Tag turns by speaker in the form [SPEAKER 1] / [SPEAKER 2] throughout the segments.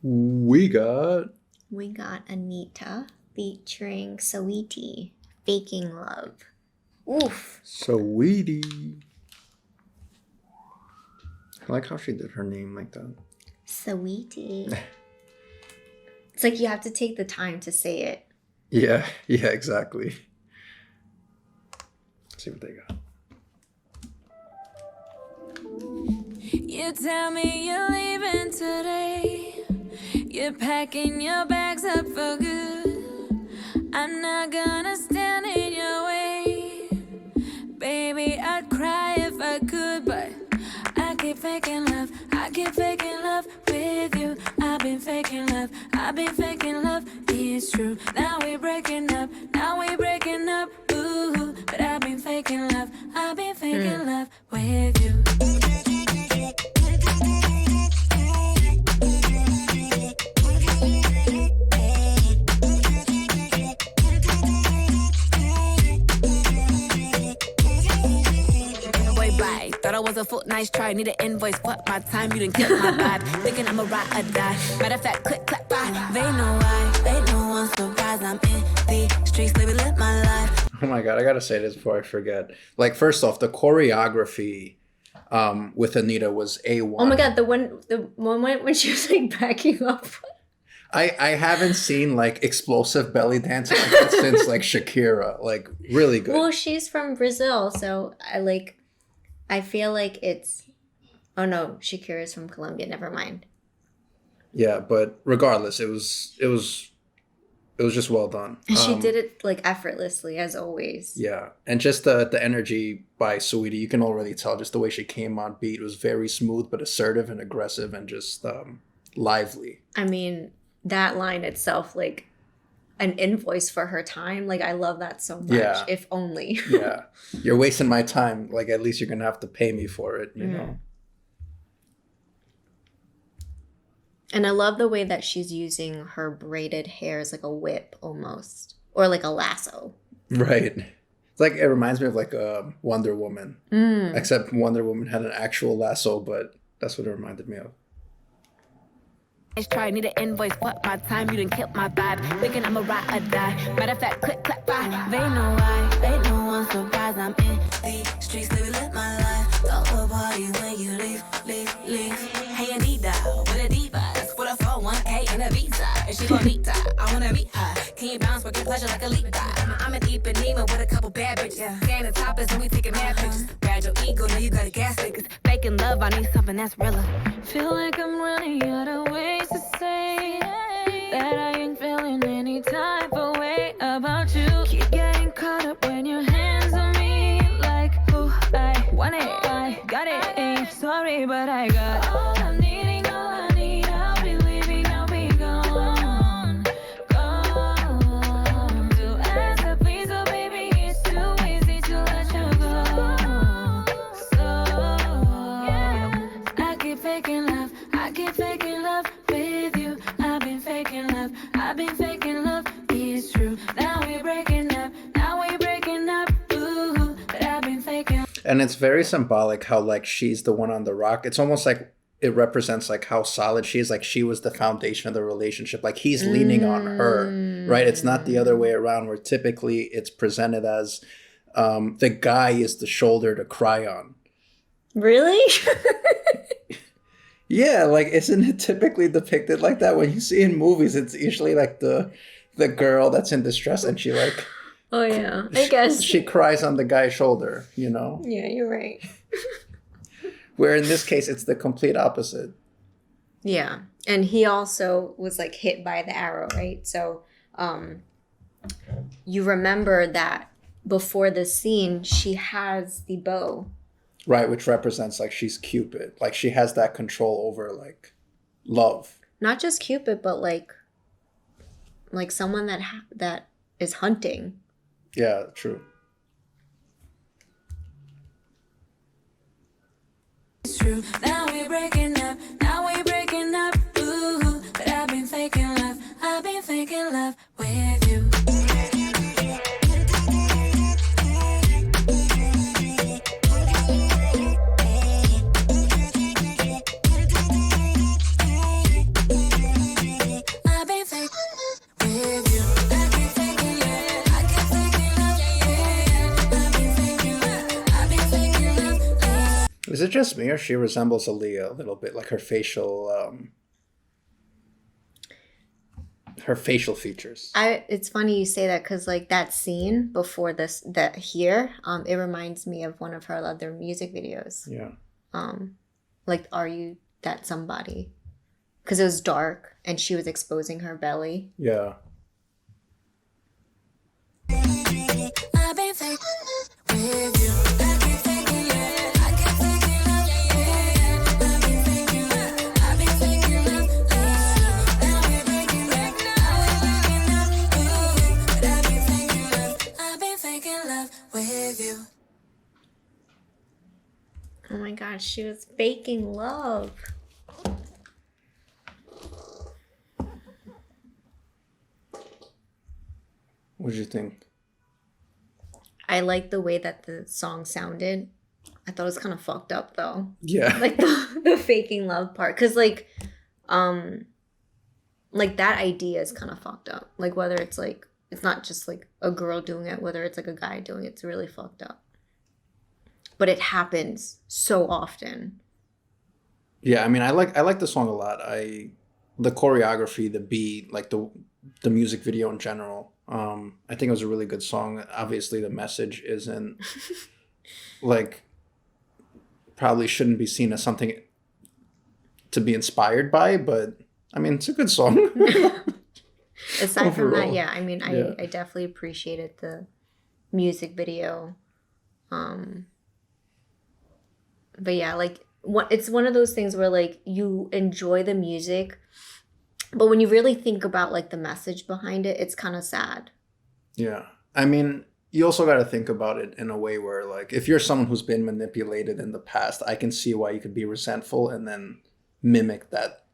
[SPEAKER 1] We got
[SPEAKER 2] We got Anitta featuring Saweetie, Faking Love. Oof.
[SPEAKER 1] Saweetie. I like how she did her name like that.
[SPEAKER 2] Saweetie. It's like you have to take the time to say it.
[SPEAKER 1] Yeah, exactly. Let's see what they got.
[SPEAKER 3] You tell me you're leaving today. You're packing your bags up for good. I'm not gonna stand in your way. Baby, I'd cry if I could, but I keep faking love. I keep faking love with you. I've been faking love. I've been faking love. It's true. Now we're breaking up. Now we're breaking up. Ooh, but I've been faking love. I've been faking love with you. Thought I was a foot, nice try. Need an invoice, fuck my time. You didn't kill my vibe. Thinking I'm a ride or die. Matter of fact, click, clap, bye. They know why. They know I'm surprised. I'm in the streets, baby, live my life.
[SPEAKER 1] Oh my god, I gotta say this before I forget. Like, first off, the choreography with Anitta was A1.
[SPEAKER 2] Oh my god, the moment when she was like backing up.
[SPEAKER 1] I haven't seen like explosive belly dancing like that since like Shakira. Like, really good.
[SPEAKER 2] Well, she's from Brazil, so I feel like it's... Oh no, Shakira's from Colombia. Never mind.
[SPEAKER 1] Yeah, but regardless, it was just well done.
[SPEAKER 2] And she did it like effortlessly, as always.
[SPEAKER 1] Yeah, and just the energy by Saweetie, you can already tell just the way she came on beat was very smooth, but assertive and aggressive and just lively.
[SPEAKER 2] I mean, that line itself, like an invoice for her time. Like, I love that so much.
[SPEAKER 1] Yeah.
[SPEAKER 2] If only.
[SPEAKER 1] Yeah, you're wasting my time. Like, at least you're gonna have to pay me for it, you know.
[SPEAKER 2] And I love the way that she's using her braided hair as like a whip almost. Or like a lasso.
[SPEAKER 1] Right. It's like, it reminds me of like a Wonder Woman. Except Wonder Woman had an actual lasso, but that's what it reminded me of.
[SPEAKER 3] Nice try, need an invoice, fuck my time. You didn't kill my vibe. Thinking I'm a ride or die. Matter of fact, click, clap, bye. They know why. They know I'm surprised. I'm in the streets, baby, live my life. Don't go party when you leave. Hey, Anitta, with a diva. With a 401k and a visa. And she gon' need that. I wanna meet her. Can you bounce with your pleasure like a leap? I'm a deep in Nemo with a couple bad bitches. Staying the topless and we taking mad pictures. Bad your ego, now you gotta gas it. Cause faking love, I need something that's realer. Feel like I'm running out of ways to say that I ain't feeling any type of way about you. Keep getting caught up when your hands on me. Like, oh, I want it, I got it. Ain't sorry, but I got all I'm needing, all I need. I'll be leaving, I'll be gone. Gone. To ask a please, oh baby, it's too easy to let you go. So, yeah. I keep faking love, I keep faking love with you. I've been faking love, I've been faking love. It's true. Now we're breaking up, now we're breaking up. Ooh, but I've been faking.
[SPEAKER 1] And it's very symbolic how like she's the one on the rock. It's almost like it represents like how solid she is. Like, she was the foundation of the relationship. Like, he's leaning on her, right? It's not the other way around, where typically it's presented as the guy is the shoulder to cry on.
[SPEAKER 2] Really?
[SPEAKER 1] Yeah, like, isn't it typically depicted like that? When you see in movies, it's usually like the girl that's in distress and she like...
[SPEAKER 2] Oh yeah, I guess.
[SPEAKER 1] She cries on the guy's shoulder, you know?
[SPEAKER 2] Yeah, you're right.
[SPEAKER 1] Where in this case, it's the complete opposite.
[SPEAKER 2] Yeah. And he also was like hit by the arrow, right? So you remember that before the scene, she has the bow.
[SPEAKER 1] Right, which represents like she's Cupid. Like, she has that control over like love.
[SPEAKER 2] Not just Cupid, but like someone that is hunting.
[SPEAKER 1] Yeah, true.
[SPEAKER 3] It's true. Now we're breaking up, now we're breaking up. Ooh, but I've been faking love, I've been faking love with you.
[SPEAKER 1] Is it just me or she resembles Aaliyah a little bit, like her facial features?
[SPEAKER 2] It's funny you say that because like that scene before this that here, it reminds me of one of her other music videos.
[SPEAKER 1] Yeah.
[SPEAKER 2] Like Are You That Somebody? Because it was dark and she was exposing her belly.
[SPEAKER 1] Yeah.
[SPEAKER 3] I've been fake with you. I've been faking love. I can't fake it love. Yeah. I've been faking love. I've been faking love. I've been faking love. I've been faking love. I've been faking love with you.
[SPEAKER 2] Oh my gosh, she was faking love.
[SPEAKER 1] What did you think?
[SPEAKER 2] I like the way that the song sounded. I thought it was kind of fucked up though.
[SPEAKER 1] Yeah.
[SPEAKER 2] Like the faking love part. Cause like that idea is kind of fucked up. Like whether it's like, it's not just like a girl doing it, whether it's like a guy doing it, it's really fucked up. But it happens so often.
[SPEAKER 1] Yeah, I mean, I like the song a lot. The choreography, the beat, like the music video in general. I think it was a really good song. Obviously, the message isn't like probably shouldn't be seen as something to be inspired by, but I mean, it's a good song.
[SPEAKER 2] Aside from that,
[SPEAKER 1] Overall.
[SPEAKER 2] yeah, I mean,
[SPEAKER 1] Yeah.
[SPEAKER 2] I definitely appreciated the music video. But yeah, like it's one of those things where like you enjoy the music, but when you really think about like the message behind it, it's kind of sad.
[SPEAKER 1] Yeah. I mean, you also got to think about it in a way where, like, if you're someone who's been manipulated in the past, I can see why you could be resentful and then mimic that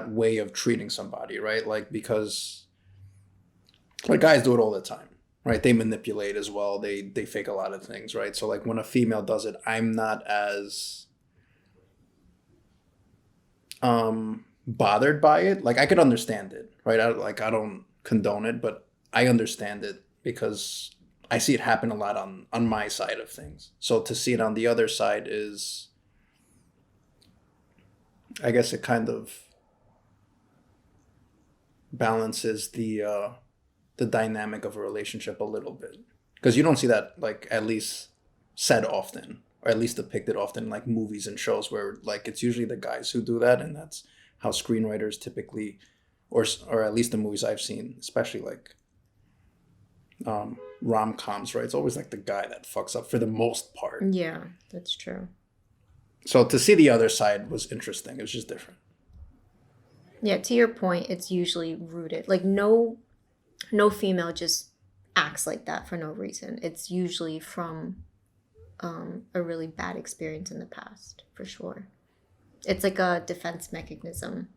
[SPEAKER 1] way of treating somebody, right? Like, because like guys do it all the time, right? They manipulate as well. They fake a lot of things, right? So like when a female does it, I'm not as bothered by it. Like I could understand it, right? I don't condone it, but I understand it because I see it happen a lot on my side of things. So to see it on the other side is, I guess, it kind of balances the dynamic of a relationship a little bit, because you don't see that, like, at least said often, or at least depicted often in like movies and shows, where like it's usually the guys who do that, and that's how screenwriters typically, or at least the movies I've seen, especially like rom-coms, right? It's always like the guy that fucks up for the most part.
[SPEAKER 2] Yeah, that's true.
[SPEAKER 1] So to see the other side was interesting. It was just different.
[SPEAKER 2] Yeah, to your point, it's usually rooted. Like no female just acts like that for no reason. It's usually from a really bad experience in the past, for sure. It's like a defense mechanism.